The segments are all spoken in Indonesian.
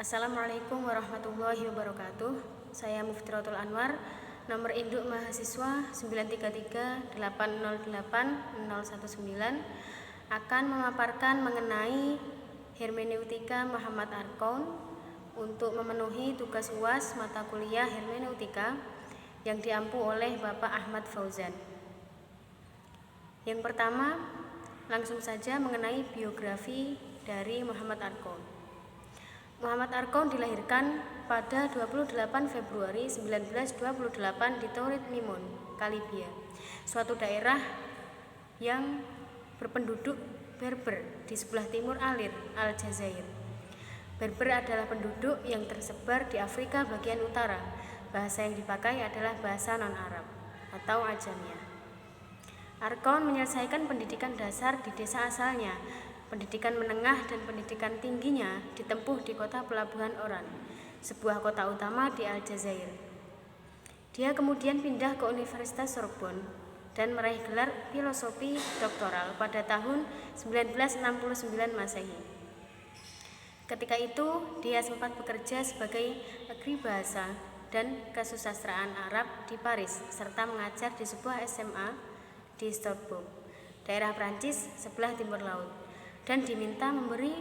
Assalamualaikum warahmatullahi wabarakatuh. Saya Muftiratul Anwar, nomor induk mahasiswa 933808019, akan memaparkan mengenai hermeneutika Muhammad Arkoun untuk memenuhi tugas UAS mata kuliah hermeneutika yang diampu oleh Bapak Ahmad Fauzan. Yang pertama, langsung saja mengenai biografi dari Muhammad Arkoun. Muhammad Arkoun dilahirkan pada 28 Februari 1928 di Taurid Mimun, Kalibia, suatu daerah yang berpenduduk Berber di sebelah timur Alir, Aljazair. Berber adalah penduduk yang tersebar di Afrika bagian utara. Bahasa yang dipakai adalah bahasa non-Arab atau Ajamiyah. Arkoun menyelesaikan pendidikan dasar di desa asalnya. Pendidikan menengah dan pendidikan tingginya ditempuh di kota Pelabuhan Oran, sebuah kota utama di Aljazair. Dia kemudian pindah ke Universitas Sorbonne dan meraih gelar filosofi doktoral pada tahun 1969 Masehi. Ketika itu, dia sempat bekerja sebagai agribahasa dan kesusastraan Arab di Paris, serta mengajar di sebuah SMA di Strasbourg, daerah Prancis sebelah timur laut, dan diminta memberi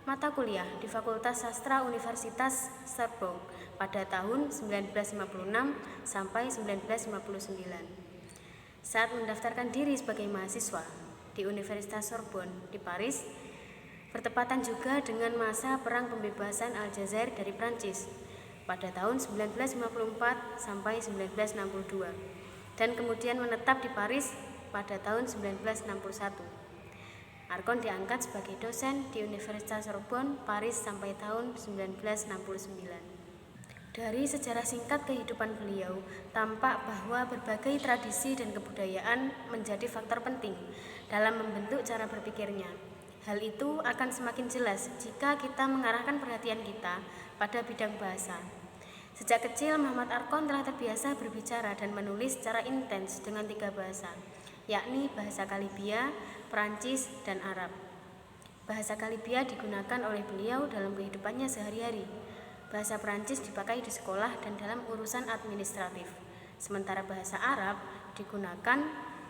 mata kuliah di Fakultas Sastra Universitas Strasbourg pada tahun 1956 sampai 1959. Saat mendaftarkan diri sebagai mahasiswa di Universitas Sorbonne di Paris, bertepatan juga dengan masa Perang Pembebasan Aljazair dari Prancis pada tahun 1954 sampai 1962, dan kemudian menetap di Paris pada tahun 1961. Arkoun diangkat sebagai dosen di Universitas Sorbonne, Paris sampai tahun 1969. Dari sejarah singkat kehidupan beliau, tampak bahwa berbagai tradisi dan kebudayaan menjadi faktor penting dalam membentuk cara berpikirnya. Hal itu akan semakin jelas jika kita mengarahkan perhatian kita pada bidang bahasa. Sejak kecil, Muhammad Arkoun telah terbiasa berbicara dan menulis secara intens dengan 3 bahasa, yakni bahasa Kalibia, Prancis, dan Arab. Bahasa Kalibia digunakan oleh beliau dalam kehidupannya sehari-hari. Bahasa Prancis dipakai di sekolah dan dalam urusan administratif. Sementara bahasa Arab digunakan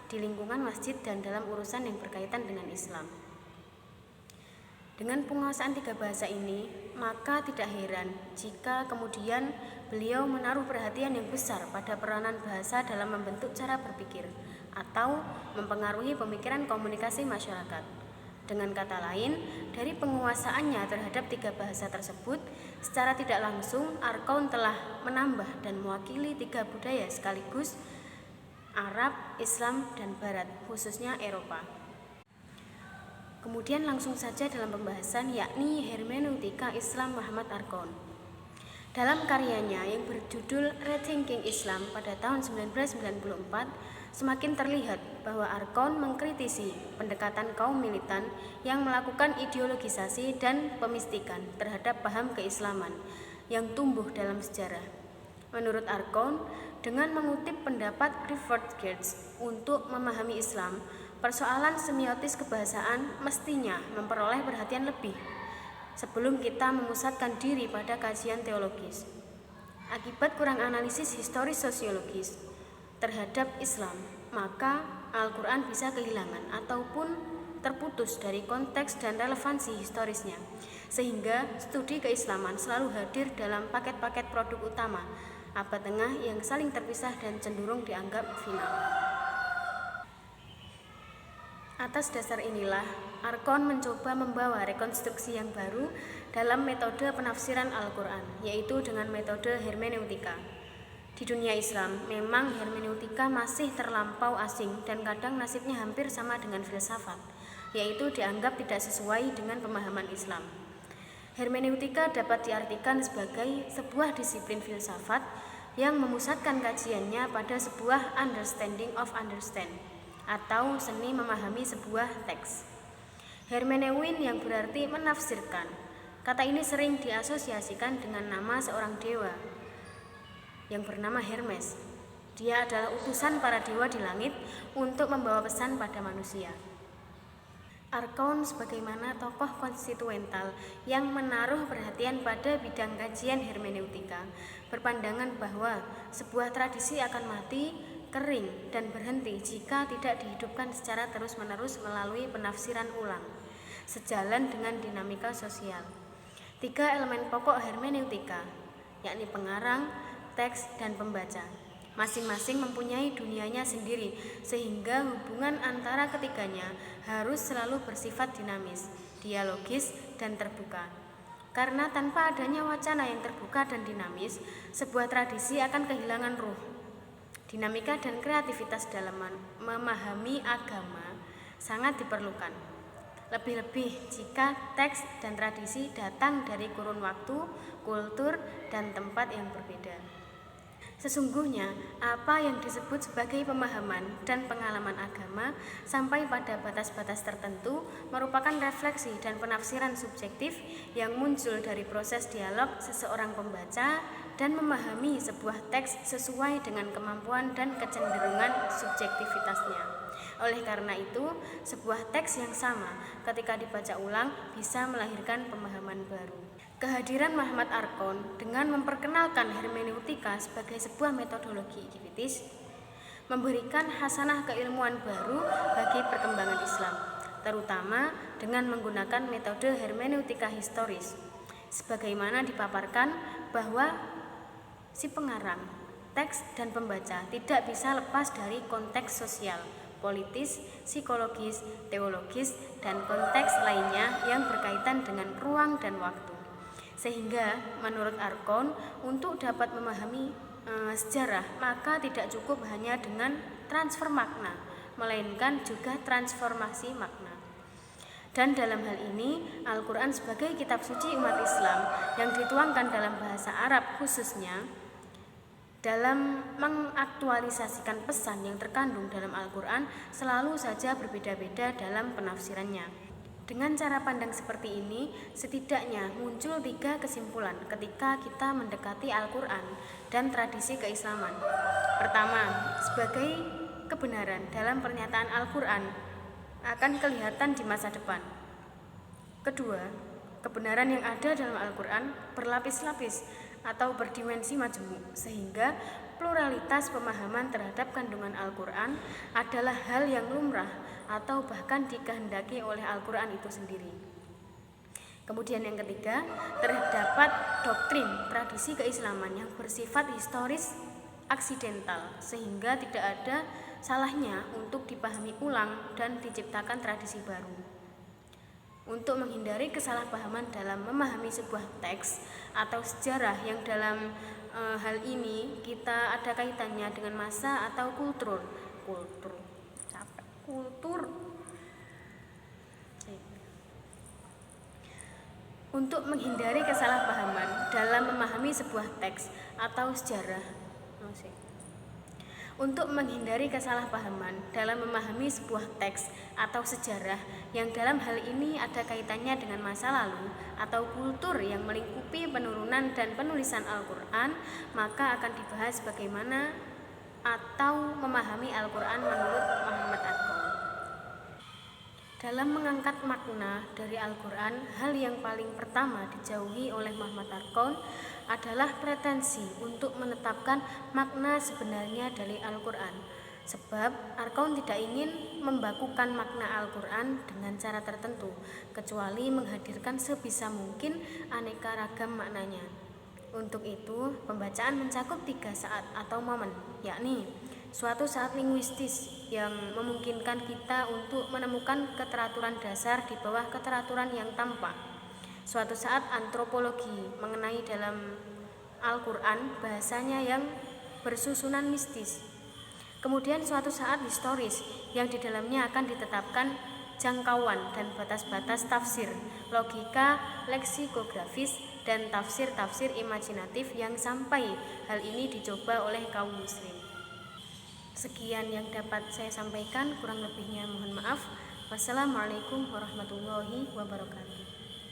di lingkungan masjid dan dalam urusan yang berkaitan dengan Islam. Dengan penguasaan 3 bahasa ini, maka tidak heran jika kemudian beliau menaruh perhatian yang besar pada peranan bahasa dalam membentuk cara berpikir atau mempengaruhi pemikiran komunikasi masyarakat. Dengan kata lain, dari penguasaannya terhadap 3 bahasa tersebut, secara tidak langsung Arkoun telah menambah dan mewakili 3 budaya sekaligus, Arab, Islam, dan Barat, khususnya Eropa. Kemudian langsung saja dalam pembahasan, yakni hermeneutika Islam Muhammad Arkoun. Dalam karyanya yang berjudul Rethinking Islam pada tahun 1994, semakin terlihat bahwa Arkoun mengkritisi pendekatan kaum militan yang melakukan ideologisasi dan pemistikan terhadap paham keislaman yang tumbuh dalam sejarah. Menurut Arkoun, dengan mengutip pendapat Clifford Geertz untuk memahami Islam, persoalan semiotis kebahasaan mestinya memperoleh perhatian lebih sebelum kita memusatkan diri pada kajian teologis. Akibat kurang analisis historis sosiologis terhadap Islam, maka Al-Quran bisa kehilangan ataupun terputus dari konteks dan relevansi historisnya, sehingga studi keislaman selalu hadir dalam paket-paket produk utama abad tengah yang saling terpisah dan cenderung dianggap final. Atas dasar inilah, Arkoun mencoba membawa rekonstruksi yang baru dalam metode penafsiran Al-Quran, yaitu dengan metode hermeneutika. Di dunia Islam, memang hermeneutika masih terlampau asing dan kadang nasibnya hampir sama dengan filsafat, yaitu dianggap tidak sesuai dengan pemahaman Islam. Hermeneutika dapat diartikan sebagai sebuah disiplin filsafat yang memusatkan kajiannya pada sebuah understanding of understand, atau seni memahami sebuah teks. Hermeneuin yang berarti menafsirkan. Kata ini sering diasosiasikan dengan nama seorang dewa yang bernama Hermes. Dia adalah utusan para dewa di langit untuk membawa pesan pada manusia. Arkoun sebagaimana tokoh konstituental yang menaruh perhatian pada bidang kajian hermeneutika, berpandangan bahwa sebuah tradisi akan mati, kering, dan berhenti jika tidak dihidupkan secara terus-menerus melalui penafsiran ulang, sejalan dengan dinamika sosial. 3 elemen pokok hermeneutika, yakni pengarang, teks, dan pembaca, masing-masing mempunyai dunianya sendiri, sehingga hubungan antara ketiganya harus selalu bersifat dinamis, dialogis, dan terbuka. Karena tanpa adanya wacana yang terbuka dan dinamis, sebuah tradisi akan kehilangan ruh. Dinamika dan kreativitas dalam memahami agama sangat diperlukan. Lebih-lebih jika teks dan tradisi datang dari kurun waktu, kultur, dan tempat yang berbeda. Sesungguhnya, apa yang disebut sebagai pemahaman dan pengalaman agama sampai pada batas-batas tertentu merupakan refleksi dan penafsiran subjektif yang muncul dari proses dialog seseorang pembaca dan memahami sebuah teks sesuai dengan kemampuan dan kecenderungan subjektivitasnya. Oleh karena itu, sebuah teks yang sama ketika dibaca ulang bisa melahirkan pemahaman baru. Kehadiran Muhammad Arkoun dengan memperkenalkan hermeneutika sebagai sebuah metodologi kritis memberikan hasanah keilmuan baru bagi perkembangan Islam, terutama dengan menggunakan metode hermeneutika historis. Sebagaimana dipaparkan bahwa si pengarang, teks, dan pembaca tidak bisa lepas dari konteks sosial, politis, psikologis, teologis, dan konteks lainnya yang berkaitan dengan ruang dan waktu. Sehingga menurut Arkoun, untuk dapat memahami sejarah maka tidak cukup hanya dengan transfer makna, melainkan juga transformasi makna. Dan dalam hal ini, Al-Quran sebagai kitab suci umat Islam yang dituangkan dalam bahasa Arab khususnya, dalam mengaktualisasikan pesan yang terkandung dalam Al-Quran selalu saja berbeda-beda dalam penafsirannya. Dengan cara pandang seperti ini, setidaknya muncul 3 kesimpulan ketika kita mendekati Al-Quran dan tradisi keislaman. Pertama, sebagai kebenaran dalam pernyataan Al-Quran akan kelihatan di masa depan. Kedua, kebenaran yang ada dalam Al-Quran berlapis-lapis atau berdimensi majemuk, sehingga pluralitas pemahaman terhadap kandungan Al-Quran adalah hal yang lumrah atau bahkan dikehendaki oleh Al-Quran itu sendiri. Kemudian yang ketiga, terdapat doktrin tradisi keislaman yang bersifat historis aksidental, sehingga tidak ada salahnya untuk dipahami ulang dan diciptakan tradisi baru. Untuk menghindari kesalahpahaman dalam memahami sebuah teks atau sejarah yang dalam hal ini kita ada kaitannya dengan masa atau kultur. Untuk menghindari kesalahpahaman dalam memahami sebuah teks atau sejarah. Untuk menghindari kesalahpahaman dalam memahami sebuah teks atau sejarah yang dalam hal ini ada kaitannya dengan masa lalu atau kultur yang melingkupi penurunan dan penulisan Al-Quran, maka akan dibahas bagaimana atau memahami Al-Quran menurut Muhammad Arkoun. Dalam mengangkat makna dari Al-Quran, hal yang paling pertama dijauhi oleh Muhammad Arkoun adalah pretensi untuk menetapkan makna sebenarnya dari Al-Quran. Sebab Arkoun tidak ingin membakukan makna Al-Quran dengan cara tertentu, kecuali menghadirkan sebisa mungkin aneka ragam maknanya. Untuk itu, pembacaan mencakup 3 saat atau momen, yakni suatu saat linguistis yang memungkinkan kita untuk menemukan keteraturan dasar di bawah keteraturan yang tampak. Suatu saat antropologi mengenai dalam Al-Quran bahasanya yang bersusunan mistis. Kemudian suatu saat historis yang di dalamnya akan ditetapkan jangkauan dan batas-batas tafsir, logika, leksikografis, dan tafsir-tafsir imajinatif yang sampai hal ini dicoba oleh kaum muslim. Sekian yang dapat saya sampaikan, kurang lebihnya mohon maaf. Wassalamualaikum warahmatullahi wabarakatuh.